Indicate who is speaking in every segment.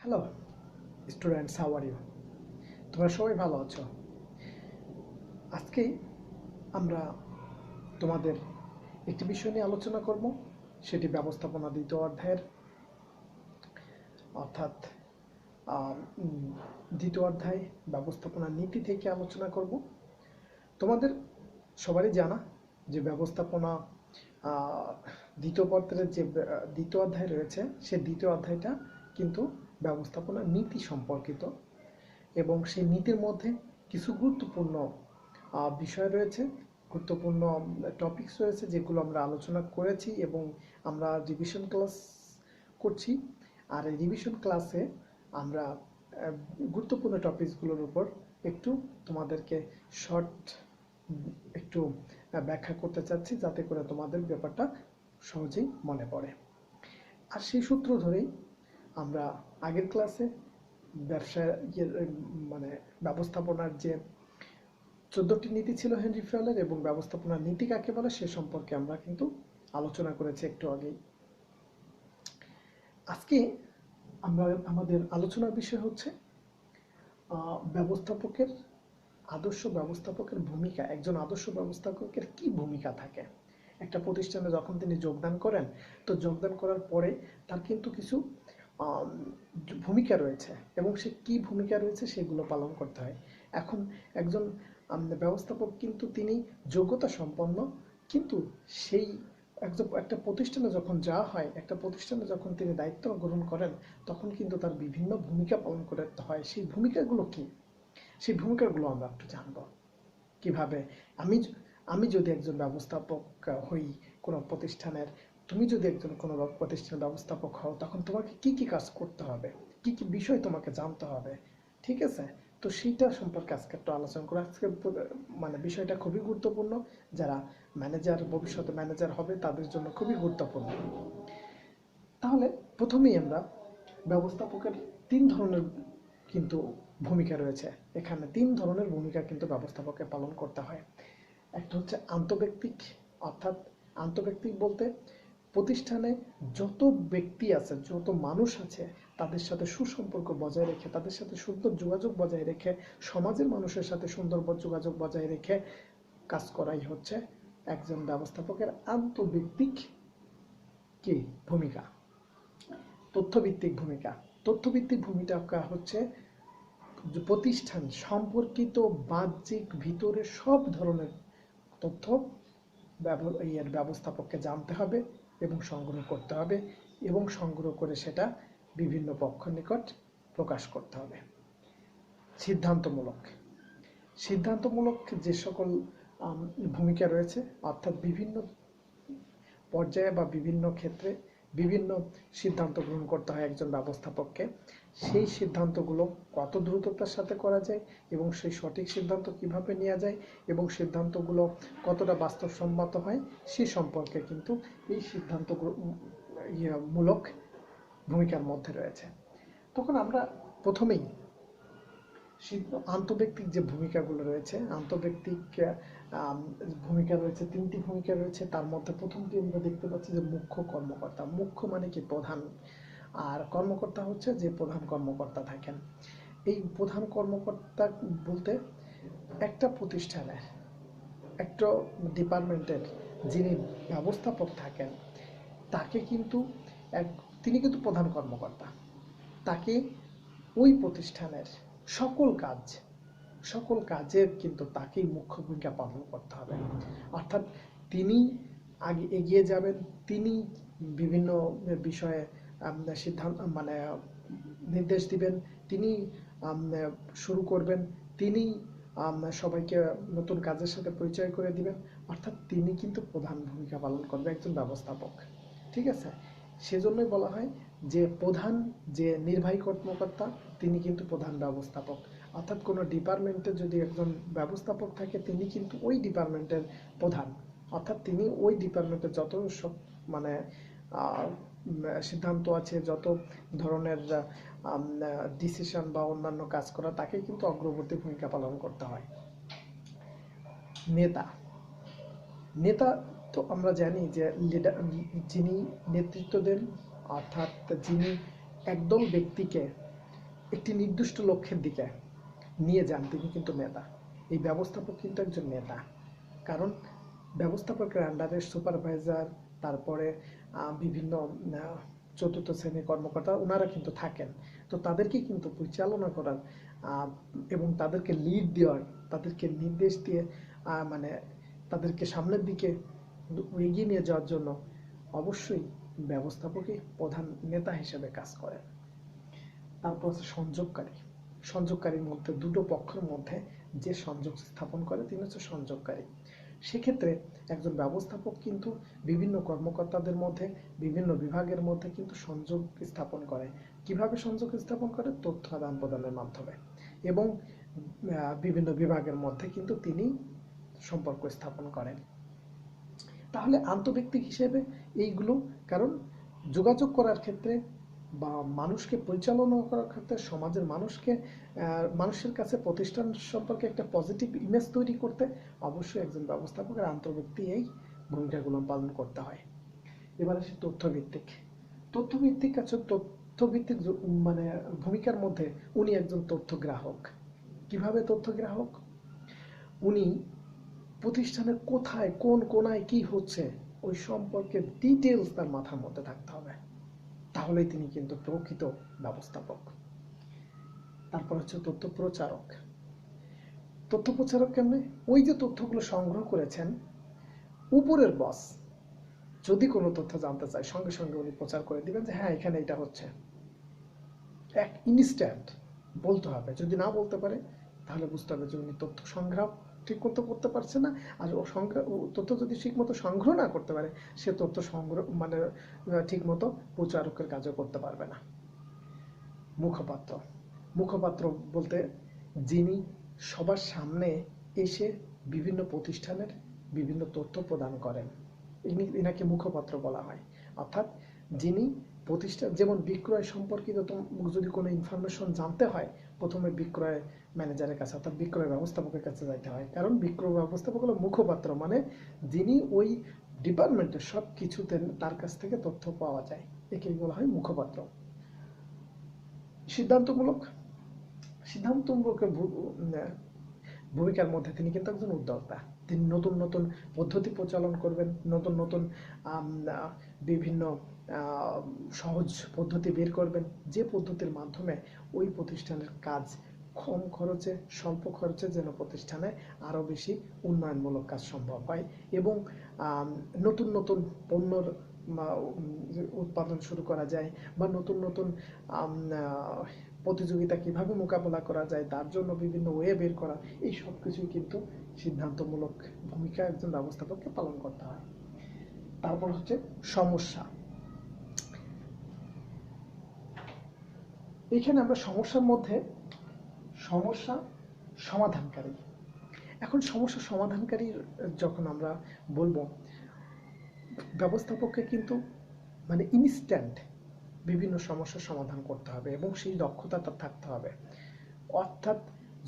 Speaker 1: Hello students, how are you? তোমরা সবাই ভালো আছো? আজকে আমরা তোমাদের একটি বিষয় নিয়ে আলোচনা করব, সেটি ব্যবস্থাপনা দ্বিতীয় অধ্যায়ের অর্থাৎ দ্বিতীয় অধ্যায় ব্যবস্থাপনা নীতি থেকে আলোচনা করব। তোমাদের সবারই জানা যে ব্যবস্থাপনা দ্বিতীয় পত্রের যে দ্বিতীয় অধ্যায় রয়েছে, সে দ্বিতীয় অধ্যায়টা কিন্তু ব্যবস্থাপনা নীতি সম্পর্কিত, এবং সেই নীতির মধ্যে কিছু গুরুত্বপূর্ণ বিষয় রয়েছে, গুরুত্বপূর্ণ টপিকস রয়েছে, যেগুলো আমরা আলোচনা করেছি এবং আমরা রিভিশন ক্লাস করছি। আর এই রিভিশন ক্লাসে আমরা গুরুত্বপূর্ণ টপিকসগুলোর উপর একটু তোমাদেরকে শর্ট একটু ব্যাখ্যা করতে চাচ্ছি, যাতে করে তোমাদের ব্যাপারটা সহজেই মনে পড়ে। আর সেই সূত্র ধরেই আমরা আগের ক্লাসে ব্যবসা মানে ব্যবস্থাপনার যে 14টি নীতি ছিল হেনরি ফেলের, এবং ব্যবস্থাপনার নীতি কাকে বলে সে সম্পর্কে আমরা কিন্তু আলোচনা করেছি একটু আগেই। আজকে আমরা আমাদের আলোচনার বিষয় হচ্ছে ব্যবস্থাপকের আদর্শ ব্যবস্থাপকের ভূমিকা। একজন আদর্শ ব্যবস্থাপকের কি ভূমিকা থাকে একটা প্রতিষ্ঠানে যখন তিনি যোগদান করেন, তো যোগদান করার পরে তার কিন্তু কিছু ভূমিকা রয়েছে, এবং সে কি ভূমিকা রয়েছে সেগুলো পালন করতে হয়। এখন একজন ব্যবস্থাপক কিন্তু তিনি যোগ্যতা সম্পন্ন, কিন্তু সেই একটা প্রতিষ্ঠানে যখন যাওয়া হয়, একটা প্রতিষ্ঠানে যখন তিনি দায়িত্ব গ্রহণ করেন, তখন কিন্তু তার বিভিন্ন ভূমিকা পালন করতে হয়। সেই ভূমিকাগুলো কি, সেই ভূমিকাগুলো আমরা একটু জানবো। কিভাবে আমি আমি যদি একজন ব্যবস্থাপক হই কোনো প্রতিষ্ঠানের, তুমি যদি একজন কোনো প্রতিষ্ঠানের ব্যবস্থাপক হও, তখন তোমাকে কি কি কাজ করতে হবে, কি কি বিষয় তোমাকে জানতে হবে, ঠিক আছে? তো সেইটা সম্পর্কে আজকে একটু আলোচনা করা। আজকে মানে বিষয়টা খুবই গুরুত্বপূর্ণ, যারা ম্যানেজার, ভবিষ্যতে ম্যানেজার হবে তাদের জন্য খুবই গুরুত্বপূর্ণ। তাহলে প্রথমেই আমরা ব্যবস্থাপকের 3 ধরনের কিন্তু ভূমিকা রয়েছে। এখানে 3 ধরনের ভূমিকা কিন্তু ব্যবস্থাপকের পালন করতে হয়। একটা হচ্ছে আন্তঃব্যক্তিক, অর্থাৎ আন্তঃব্যক্তিক বলতে প্রতিষ্ঠানে যত ব্যক্তি আছে, যত মানুষ আছে, তাদের সাথে সুসম্পর্ক বজায় রেখে, তাদের সাথে সুন্দর যোগাযোগ বজায় রেখে, সমাজের মানুষের সাথে সুন্দর যোগাযোগ বজায় রেখে কাজ করাই হচ্ছে একজন ব্যবস্থাপকের আন্তঃব্যক্তিক কি ভূমিকা। তথ্যভিত্তিক ভূমিকা, তথ্যভিত্তিক ভূমিকা হচ্ছে প্রতিষ্ঠান সম্পর্কিত বাহ্যিক ভিতরে সব ধরনের তথ্য ব্যবস্থাপককে জানতে হবে এবং সংগ্রহ করতে হবে, এবং সংগ্রহ করে সেটা বিভিন্ন পক্ষের নিকট প্রকাশ করতে হবে। সিদ্ধান্তমূলক, সিদ্ধান্তমূলক যে সকল ভূমিকা রয়েছে, অর্থাৎ বিভিন্ন পর্যায়ে বা বিভিন্ন ক্ষেত্রে বিভিন্ন সিদ্ধান্ত গ্রহণ করতে হয় একজন ব্যবস্থাপককে। সেই সিদ্ধান্তগুলো কত দ্রুততার সাথে করা যায়, এবং সেই সঠিক সিদ্ধান্ত কিভাবে নেওয়া যায়, এবং সিদ্ধান্তগুলো কতটা বাস্তবসম্মত হয়, সে সম্পর্কে কিন্তু এই সিদ্ধান্তমূলক ভূমিকার মধ্যে রয়েছে। তখন আমরা প্রথমেই আন্তঃব্যক্তিক যে ভূমিকাগুলো রয়েছে, আন্তঃব্যক্তিক ভূমিকা রয়েছে 3টি ভূমিকা রয়েছে। তার মধ্যে প্রথমটি আমরা দেখতে পাচ্ছি যে মুখ্য কর্মকর্তা। মুখ্য মানে কি প্রধান, আর কর্মকর্তা হচ্ছে যে প্রধান কর্মকর্তা থাকেন। এই প্রধান কর্মকর্তা বলতে একটা প্রতিষ্ঠানের, একটা ডিপার্টমেন্টের যিনি ব্যবস্থাপক থাকেন, তাকে কিন্তু তিনি কিন্তু প্রধান কর্মকর্তা। তাকে ওই প্রতিষ্ঠানের সকল কাজের কিন্তু তাকেই মুখ্য ভূমিকা পালন করতে হবে। অর্থাৎ তিনি আগে এগিয়ে যাবেন, তিনি বিভিন্ন বিষয়ে সিদ্ধান্ত মানে নির্দেশ দিবেন, তিনি শুরু করবেন, তিনি সবাইকে নতুন কাজের সাথে পরিচয় করে দিবেন। অর্থাৎ তিনি কিন্তু প্রধান ভূমিকা পালন করবে একজন ব্যবস্থাপক, ঠিক আছে? সেজন্যই বলা হয় যে প্রধান যে নির্বাহী কর্মকর্তা, তিনি কিন্তু প্রধান ব্যবস্থাপক। অর্থাৎ কোনো ডিপার্টমেন্টে যদি একজন ব্যবস্থাপক থাকে, তিনি কিন্তু ওই ডিপার্টমেন্টের প্রধান। অর্থাৎ তিনি ওই ডিপার্টমেন্টের যত সব মানে সিদ্ধান্ত আছে, যত ধরনের ডিসিশন বা অন্যান্য কাজ করা, তাকে কিন্তু অগ্রবর্তী ভূমিকা পালন করতে হয়। নেতা, নেতা তো আমরা জানি যে লিডার, যিনি নেতৃত্ব দেন, অর্থাৎ যিনি একদল ব্যক্তিকে একটি নির্দিষ্ট লক্ষ্যের দিকে নিয়ে যান, তিনি কিন্তু নেতা। এই ব্যবস্থাপক কিন্তু একজন নেতা, কারণ ব্যবস্থাপকের আন্ডারে সুপারভাইজার, তারপরে বিভিন্ন চতুর্থ শ্রেণীর কর্মকর্তা ওনারা কিন্তু থাকেন। তো তাদেরকে কিন্তু পরিচালনা করার এবং তাদেরকে লিড দেওয়ার, তাদেরকে নির্দেশ দিয়ে মানে তাদেরকে সামনের দিকে এগিয়ে নিয়ে যাওয়ার জন্য অবশ্যই ব্যবস্থাপকই প্রধান নেতা হিসেবে কাজ করেন। তারপর হচ্ছে সংযোগকারী। সংযোগকারীর মধ্যে দুটো পক্ষের মধ্যে যে সংযোগ স্থাপন করে তিনি হচ্ছে সংযোগকারী। সেক্ষেত্রে একজন ব্যবস্থাপক কিন্তু বিভিন্ন কর্মকর্তাদের মধ্যে, বিভিন্ন বিভাগের মধ্যে কিন্তু সংযোগ স্থাপন করে। কিভাবে সংযোগ স্থাপন করে? তথ্য আদান প্রদানের মাধ্যমে। এবং বিভিন্ন বিভাগের মধ্যে কিন্তু তিনি সম্পর্ক স্থাপন করেন। তাহলে আন্তঃব্যক্তিক হিসেবে এইগুলো, কারণ যোগাযোগ করার ক্ষেত্রে বা মানুষকে পরিচালনা করার ক্ষেত্রে, সমাজের মানুষের কাছে প্রতিষ্ঠান সম্পর্কে একটা পজিটিভ ইমেজ তৈরি করতে অবশ্যই একজন ব্যবস্থাপকের আন্তঃব্যক্তিক এই ভূমিকাগুলো পালন করতে হয়। এবার আসি তথ্যভিত্তিক। তথ্যভিত্তিক আছে, তথ্যভিত্তিক মানে ভূমিকার মধ্যে উনি একজন তথ্য গ্রাহক। কিভাবে তথ্য গ্রাহক? উনি প্রতিষ্ঠানের কোথায়, কোন কোনায় কি হচ্ছে ওই সম্পর্কে ডিটেলস তার মাথার মধ্যে থাকতে হবে, তাহলেই তিনি কিন্তু প্রকৃত ব্যবস্থাপক। তারপর হচ্ছে তথ্য প্রচারক। তথ্য প্রচারক কেমনে? ওই যে তথ্যগুলো সংগ্রহ করেছেন, উপরের বস যদি কোনো তথ্য জানতে চায় সঙ্গে সঙ্গে উনি প্রচার করে দিবেন যে হ্যাঁ এখানে এটা হচ্ছে, এক ইনস্ট্যান্ট বলতে হবে। যদি না বলতে পারে তাহলে বুঝতে হবে যে উনি তথ্য সংগ্রহ ঠিক মতো করতে পারছে না। আর তথ্য যদি ঠিক মতো সংগ্রহ না করতে পারে, সে তথ্য সংগ্রহ মানে ঠিক মতো প্রচারকের কাজও করতে পারবে না। মুখপাত্র। মুখপাত্র বলতে যিনি সবার সামনে এসে বিভিন্ন প্রতিষ্ঠানের বিভিন্ন তথ্য প্রদান করেন, এনাকে মুখপাত্র বলা হয়। অর্থাৎ যিনি প্রতিষ্ঠান, যেমন বিক্রয় সম্পর্কিত যদি কোনো ইনফরমেশন জানতে হয়, প্রথমে বিক্রয় ম্যানেজারের কাছে অর্থাৎ বিক্রয় ব্যবস্থাপকের কাছে যাইতে হয়, কারণ বিক্রয় ব্যবস্থাপক হলো মুখপাত্র, মানে যিনি ওই ডিপার্টমেন্টের সব কিছুতে তার কাছ থেকে তথ্য পাওয়া যায়, একেই বলা হয় মুখপাত্র। সিদ্ধান্তমূলক। সিদ্ধান্তমূলকের ভূমিকার মধ্যে তিনি কিন্তু একজন উদ্যোক্তা। তিনি নতুন নতুন পদ্ধতি প্রচলন করবেন, নতুন নতুন বিভিন্ন সহজ পদ্ধতি বের করবেন, যে পদ্ধতির মাধ্যমে ওই প্রতিষ্ঠানের কাজ কম খরচে, স্বল্প খরচে যেন প্রতিষ্ঠানে আরও বেশি উন্নয়নমূলক কাজ সম্ভব হয়, এবং নতুন নতুন পণ্যর উৎপাদন শুরু করা যায়, বা নতুন নতুন প্রতিযোগিতা কিভাবে মোকাবেলা করা যায় তার জন্য বিভিন্ন ওয়ে বের করা, এই সব কিছুই কিন্তু সিদ্ধান্তমূলক ভূমিকা একজন ব্যবস্থাপককে পালন করতে হয়। তারপর হচ্ছে সমস্যা। এখানে আমরা সমস্যার মধ্যে সমস্যা সমাধানকারী। এখন সমস্যা সমাধানকারী যখন আমরা বলবো, ব্যবস্থাপককে কিন্তু মানে ইনস্ট্যান্ট বিভিন্ন সমস্যার সমাধান করতে হবে এবং সেই দক্ষতা তার থাকতে হবে। অর্থাৎ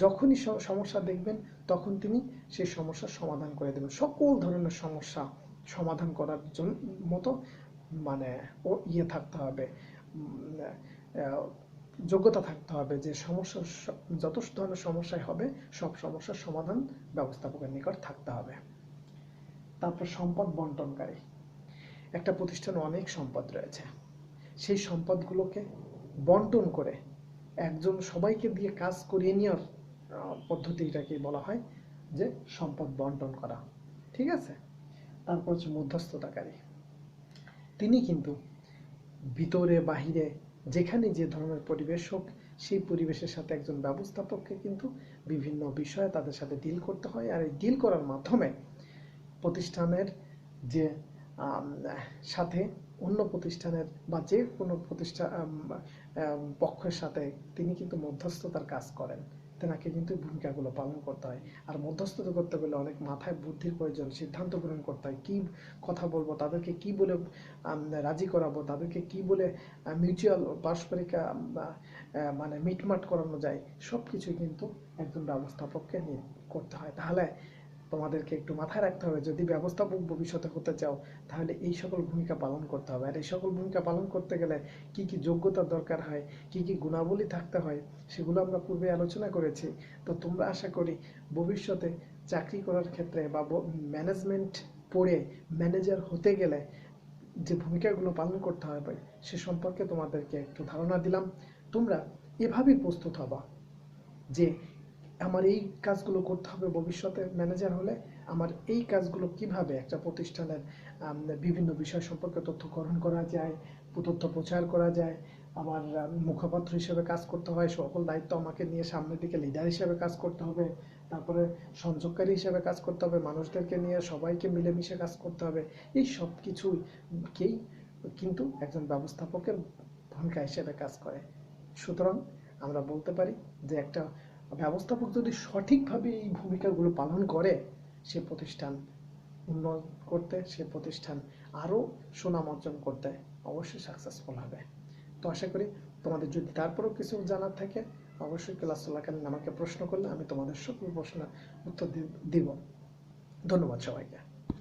Speaker 1: যখনই সমস্যা দেখবেন তখন তিনি সেই সমস্যার সমাধান করে দেবেন। সকল ধরনের সমস্যা সমাধান করার জন্য মতো মানে থাকতে হবে, যোগ্যতা থাকতে হবে, যে সমস্যা যত ধরনের সমস্যায় হবে সব সমস্যার সমাধান ব্যবস্থাপকের নিকট থাকতে হবে। তারপর সম্পদ বন্টনকারী। একটা প্রতিষ্ঠানে অনেক সম্পদ রয়েছে, সেই সম্পদগুলোকে বন্টন করে একজন সবাইকে দিয়ে কাজ করিয়ে নেওয়ার পদ্ধতিটাকে বলা হয় যে সম্পদ বন্টন করা। ঠিক আছে। তারপর হচ্ছে মধ্যস্থতাকারী। তিনি কিন্তু ভিতরে বাহিরে যেখানে যে ধরনের পরিবেশ হোক, সেই পরিবেশের সাথে একজন ব্যবস্থাপককে কিন্তু বিভিন্ন বিষয়ে তাদের সাথে ডিল করতে হয়। আর এই ডিল করার মাধ্যমে প্রতিষ্ঠানের যে সাথে অন্য প্রতিষ্ঠানের বা যে কোনো পক্ষের সাথে তিনি কিন্তু মধ্যস্থতার কাজ করেন। তেনাকে কিন্তু ভূমিকাগুলো পালন করতে হয়। আর মধ্যস্থতা করতে গেলে অনেক মাথায় বুদ্ধির প্রয়োজন, সিদ্ধান্ত গ্রহণ করতে হয়, কি কথা বলবো, তাদেরকে কি বলে রাজি করাবো, তাদেরকে কি বলে মিউচুয়াল পারস্পরিক মানে মিটমাট করানো যায়, সব কিছুই কিন্তু একজন ব্যবস্থাপককে করতে হয়। তাহলে তোমাদেরকে একটু মাথায় রাখতে হবে, যদি ব্যবস্থাপক ভবিষ্যতে হতে চাও তাহলে এই সকল ভূমিকা পালন করতে হবে। আর এই সকল ভূমিকা পালন করতে গেলে কি কি যোগ্যতার দরকার হয়, কি কি গুণাবলী থাকতে হয়, সেগুলো আমরা পূর্বে আলোচনা করেছি। তো তোমরা আশা করি ভবিষ্যতে চাকরি করার ক্ষেত্রে বা ম্যানেজমেন্ট পড়ে ম্যানেজার হতে গেলে যে ভূমিকাগুলো পালন করতে হবে সে সম্পর্কে তোমাদেরকে একটু ধারণা দিলাম। তোমরা এভাবেই প্রস্তুত হবা যে আমার এই কাজগুলো করতে হবে ভবিষ্যতে ম্যানেজার হলে, আমার এই কাজগুলো কিভাবে একটা প্রতিষ্ঠানের বিভিন্ন বিষয় সম্পর্কে তথ্য গ্রহণ করা যায়, তথ্য প্রচার করা যায়, আমার মুখপাত্র হিসেবে কাজ করতে হয়, সকল দায়িত্ব আমাকে নিয়ে সামনের দিকে লিডার হিসেবে কাজ করতে হবে, তারপরে সংযোগকারী হিসেবে কাজ করতে হবে, মানুষদেরকে নিয়ে সবাইকে মিলেমিশে কাজ করতে হবে। এই সব কিছুকেই কিন্তু একজন ব্যবস্থাপকের ভূমিকা হিসেবে কাজ করে। সুতরাং আমরা বলতে পারি যে একটা ব্যবস্থাপক যদি সঠিকভাবে এই ভূমিকাগুলো পালন করে, সে প্রতিষ্ঠান উন্নত করতে, সে প্রতিষ্ঠান আরও সুনাম অর্জন করতে অবশ্যই সাকসেসফুল হবে। তো আশা করি তোমাদের যদি তারপরেও কিছু জানার থাকে অবশ্যই ক্লাস চলাকালীন আমাকে প্রশ্ন করলে আমি তোমাদের সকল প্রশ্নের উত্তর দিব। ধন্যবাদ সবাইকে।